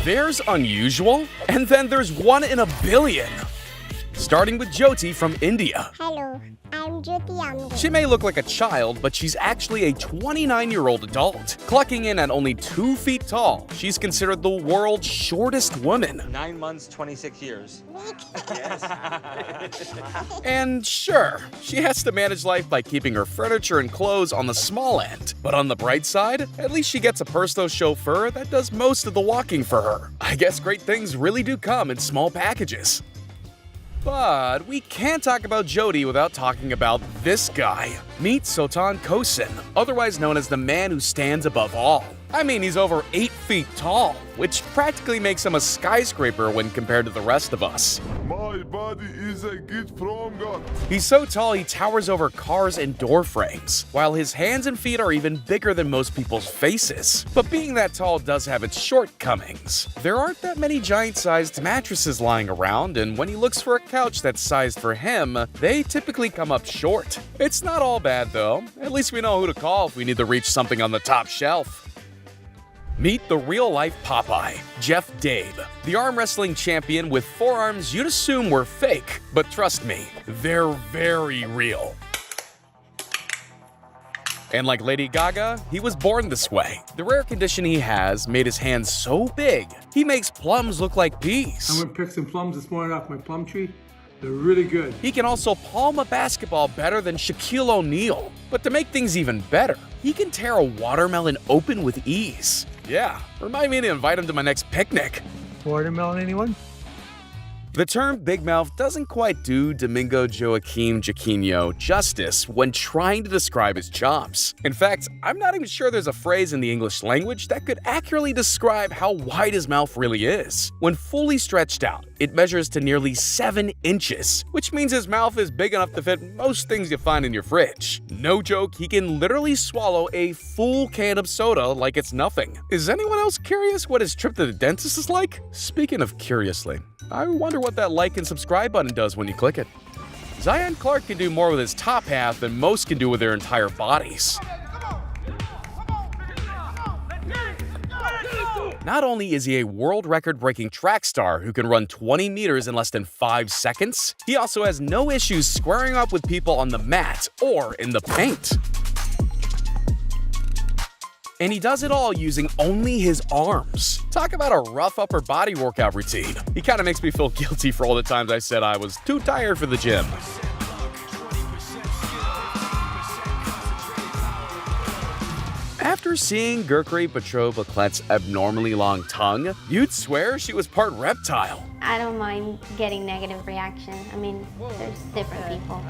There's unusual, and then there's 1 in a billion. Starting with Jyoti from India. Hello, I'm Jyoti Amge. She may look like a child, but she's actually a 29-year-old adult. Clocking in at only 2 feet tall, she's considered the world's shortest woman. 9 months, 26 years. And sure, she has to manage life by keeping her furniture and clothes on the small end. But on the bright side, at least she gets a personal chauffeur that does most of the walking for her. I guess great things really do come in small packages. But we can't talk about Jyoti without talking about this guy. Meet Sotan Kosin, otherwise known as the man who stands above all. I mean, he's over 8 feet tall, which practically makes him a skyscraper when compared to the rest of us. My body is a gift from God. He's so tall he towers over cars and door frames, while his hands and feet are even bigger than most people's faces. But being that tall does have its shortcomings. There aren't that many giant-sized mattresses lying around, and when he looks for a couch that's sized for him, they typically come up short. It's not all bad though. At least we know who to call if we need to reach something on the top shelf. Meet the real-life Popeye, Jeff Dabe, the arm wrestling champion with forearms you'd assume were fake, but trust me, they're very real. And like Lady Gaga, he was born this way. The rare condition he has made his hands so big, he makes plums look like peas. I went and picked some plums this morning off my plum tree. They're really good. He can also palm a basketball better than Shaquille O'Neal. But to make things even better, he can tear a watermelon open with ease. Yeah, remind me to invite him to my next picnic. Watermelon, anyone? The term Big Mouth doesn't quite do Domingo Joaquim Jaquinho justice when trying to describe his chops. In fact, I'm not even sure there's a phrase in the English language that could accurately describe how wide his mouth really is. When fully stretched out, it measures to nearly 7 inches, which means his mouth is big enough to fit most things you find in your fridge. No joke, he can literally swallow a full can of soda like it's nothing. Is anyone else curious what his trip to the dentist is like? Speaking of curiously, I wonder what that like and subscribe button does when you click it. Zion Clark can do more with his top half than most can do with their entire bodies. Not only is he a world record-breaking track star who can run 20 meters in less than 5 seconds, he also has no issues squaring up with people on the mat or in the paint. And he does it all using only his arms. Talk about a rough upper body workout routine. He kind of makes me feel guilty for all the times I said I was too tired for the gym. After seeing Gurkari Petrova Klet's abnormally long tongue, you'd swear she was part reptile. I don't mind getting negative reaction. I mean, there's different people.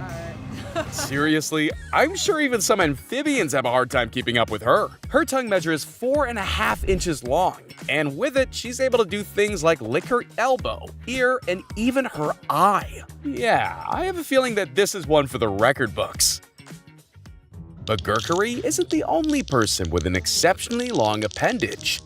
Seriously, I'm sure even some amphibians have a hard time keeping up with her. Her tongue measures 4.5 inches long, and with it, she's able to do things like lick her elbow, ear, and even her eye. Yeah, I have a feeling that this is one for the record books. But Gurkari isn't the only person with an exceptionally long appendage.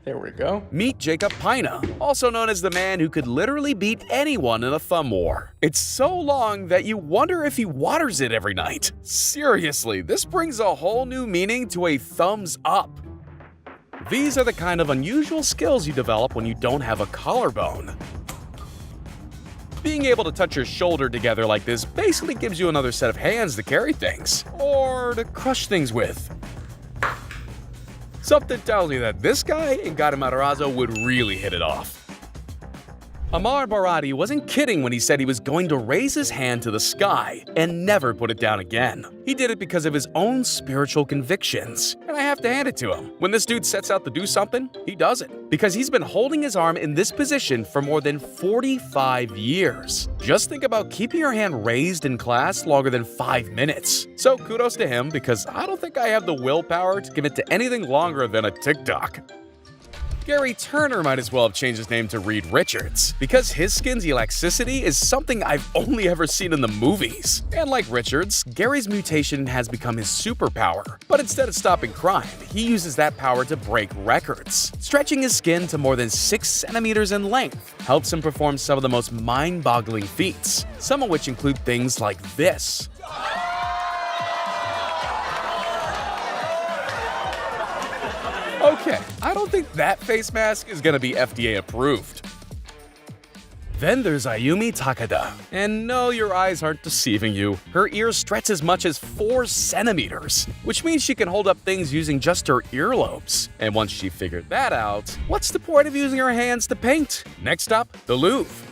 There we go. Meet Jacob Pina, also known as the man who could literally beat anyone in a thumb war. It's so long that you wonder if he waters it every night. Seriously, this brings a whole new meaning to a thumbs up. These are the kind of unusual skills you develop when you don't have a collarbone. Being able to touch your shoulder together like this basically gives you another set of hands to carry things, or to crush things with. Something tells me that this guy and Gado Matarazzo would really hit it off. Amar Barati wasn't kidding when he said he was going to raise his hand to the sky and never put it down again. He did it because of his own spiritual convictions. And I have to hand it to him. When this dude sets out to do something, he does it. Because he's been holding his arm in this position for more than 45 years. Just think about keeping your hand raised in class longer than 5 minutes. So kudos to him, because I don't think I have the willpower to commit to anything longer than a TikTok. Gary Turner might as well have changed his name to Reed Richards, because his skin's elasticity is something I've only ever seen in the movies. And like Richards, Gary's mutation has become his superpower. But instead of stopping crime, he uses that power to break records. Stretching his skin to more than 6 centimeters in length helps him perform some of the most mind-boggling feats, some of which include things like this. Okay, I don't think that face mask is gonna be FDA approved. Then there's Ayumi Takada. And no, your eyes aren't deceiving you. Her ears stretch as much as 4 centimeters, which means she can hold up things using just her earlobes. And once she figured that out, what's the point of using her hands to paint? Next up, the Louvre.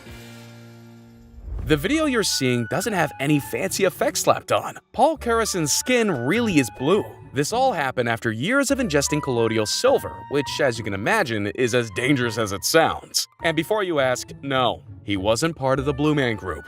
The video you're seeing doesn't have any fancy effects slapped on. Paul Carrison's skin really is blue. This all happened after years of ingesting colloidal silver, which, as you can imagine, is as dangerous as it sounds. And before you ask, no, he wasn't part of the Blue Man Group.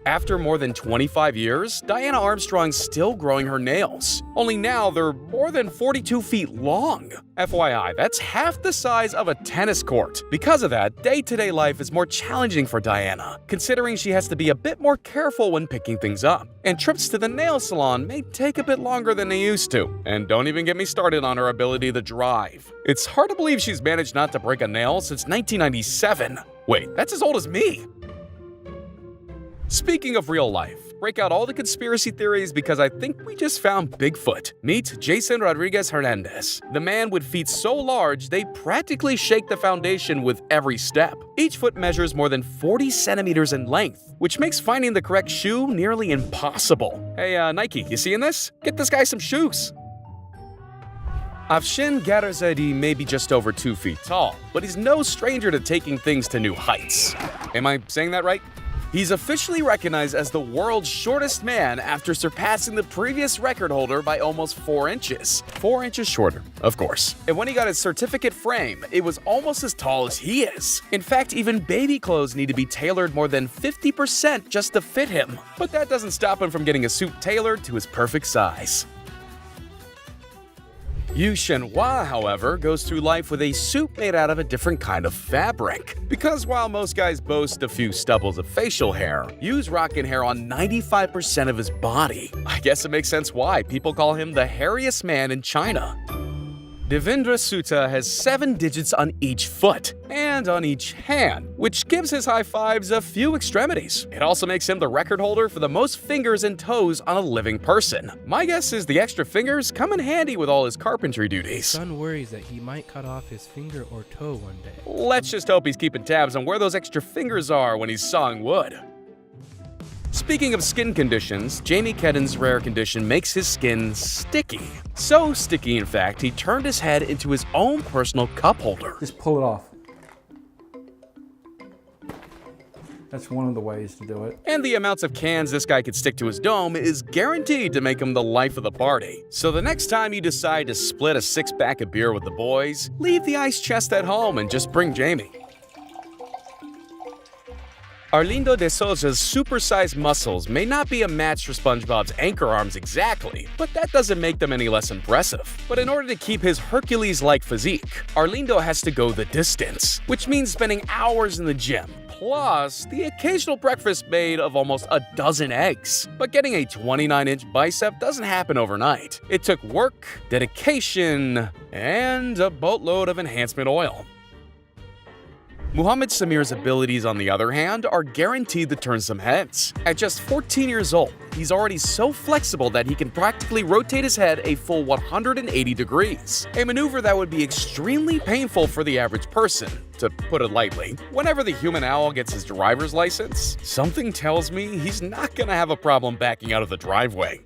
After more than 25 years, Diana Armstrong's still growing her nails. Only now they're more than 42 feet long. FYI, that's half the size of a tennis court. Because of that, day-to-day life is more challenging for Diana, considering she has to be a bit more careful when picking things up. And trips to the nail salon may take a bit longer than they used to. And don't even get me started on her ability to drive. It's hard to believe she's managed not to break a nail since 1997. Wait, that's as old as me! Speaking of real life, break out all the conspiracy theories because I think we just found Bigfoot. Meet Jason Rodriguez Hernandez, the man with feet so large they practically shake the foundation with every step. Each foot measures more than 40 centimeters in length, which makes finding the correct shoe nearly impossible. Hey, Nike, you seeing this? Get this guy some shoes! Afshin Garazadi may be just over 2 feet tall, but he's no stranger to taking things to new heights. Am I saying that right? He's officially recognized as the world's shortest man after surpassing the previous record holder by almost 4 inches. 4 inches shorter, of course. And when he got his certificate frame, it was almost as tall as he is. In fact, even baby clothes need to be tailored more than 50% just to fit him. But that doesn't stop him from getting a suit tailored to his perfect size. Yu Shenhua, however, goes through life with a suit made out of a different kind of fabric. Because while most guys boast a few stubbles of facial hair, Yu's rocking hair on 95% of his body. I guess it makes sense why people call him the hairiest man in China. Devendra Sutta has 7 digits on each foot and on each hand, which gives his high fives a few extremities. It also makes him the record holder for the most fingers and toes on a living person. My guess is the extra fingers come in handy with all his carpentry duties. Son worries that he might cut off his finger or toe one day. Let's just hope he's keeping tabs on where those extra fingers are when he's sawing wood. Speaking of skin conditions, Jamie Kedden's rare condition makes his skin sticky. So sticky, in fact, he turned his head into his own personal cup holder. Just pull it off. That's one of the ways to do it. And the amounts of cans this guy could stick to his dome is guaranteed to make him the life of the party. So the next time you decide to split a 6-pack of beer with the boys, leave the ice chest at home and just bring Jamie. Arlindo de Souza's supersized muscles may not be a match for SpongeBob's anchor arms exactly, but that doesn't make them any less impressive. But in order to keep his Hercules-like physique, Arlindo has to go the distance, which means spending hours in the gym, plus the occasional breakfast made of almost a dozen eggs. But getting a 29-inch bicep doesn't happen overnight. It took work, dedication, and a boatload of enhancement oil. Muhammad Samir's abilities, on the other hand, are guaranteed to turn some heads. At just 14 years old, he's already so flexible that he can practically rotate his head a full 180 degrees, a maneuver that would be extremely painful for the average person, to put it lightly. Whenever the human owl gets his driver's license, something tells me he's not gonna have a problem backing out of the driveway.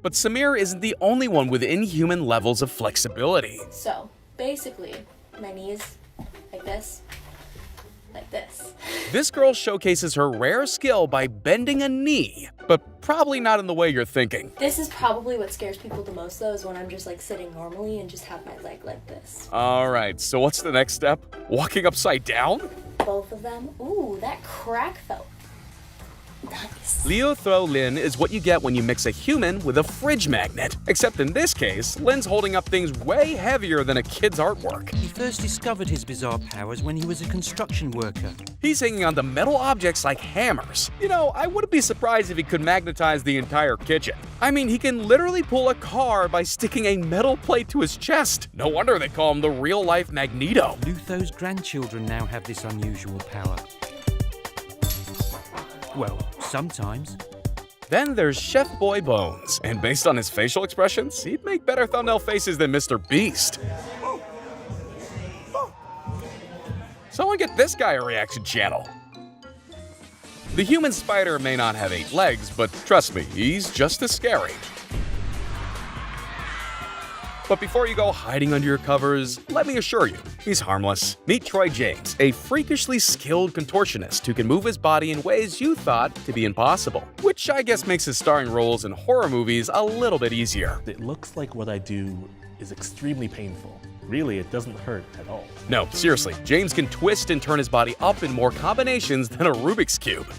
But Samir isn't the only one with inhuman levels of flexibility. So, basically, my knees, like this. Like this. This girl showcases her rare skill by bending a knee, but probably not in the way you're thinking. This is probably what scares people the most, though, is when I'm just like sitting normally and just have my leg like this. Alright, so what's the next step? Walking upside down? Both of them. Ooh, that crack felt nice. Liu Throw Lin is what you get when you mix a human with a fridge magnet. Except in this case, Lin's holding up things way heavier than a kid's artwork. He first discovered his bizarre powers when he was a construction worker. He's hanging onto metal objects like hammers. You know, I wouldn't be surprised if he could magnetize the entire kitchen. I mean, he can literally pull a car by sticking a metal plate to his chest. No wonder they call him the real-life Magneto. Lutho's grandchildren now have this unusual power. Well, sometimes. Then there's Chef Boy Bones, and based on his facial expressions, he'd make better thumbnail faces than Mr. Beast. Someone get this guy a reaction channel. The human spider may not have 8 legs, but trust me, he's just as scary. But before you go hiding under your covers, let me assure you, he's harmless. Meet Troy James, a freakishly skilled contortionist who can move his body in ways you thought to be impossible. Which I guess makes his starring roles in horror movies a little bit easier. It looks like what I do is extremely painful. Really, it doesn't hurt at all. No, seriously, James can twist and turn his body up in more combinations than a Rubik's Cube.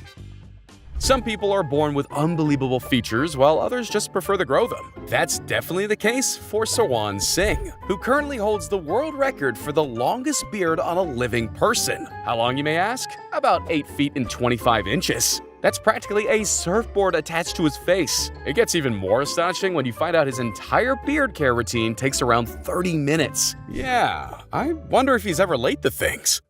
Some people are born with unbelievable features, while others just prefer to grow them. That's definitely the case for Sawan Singh, who currently holds the world record for the longest beard on a living person. How long, you may ask? About 8 feet and 25 inches. That's practically a surfboard attached to his face. It gets even more astonishing when you find out his entire beard care routine takes around 30 minutes. Yeah, I wonder if he's ever late to things.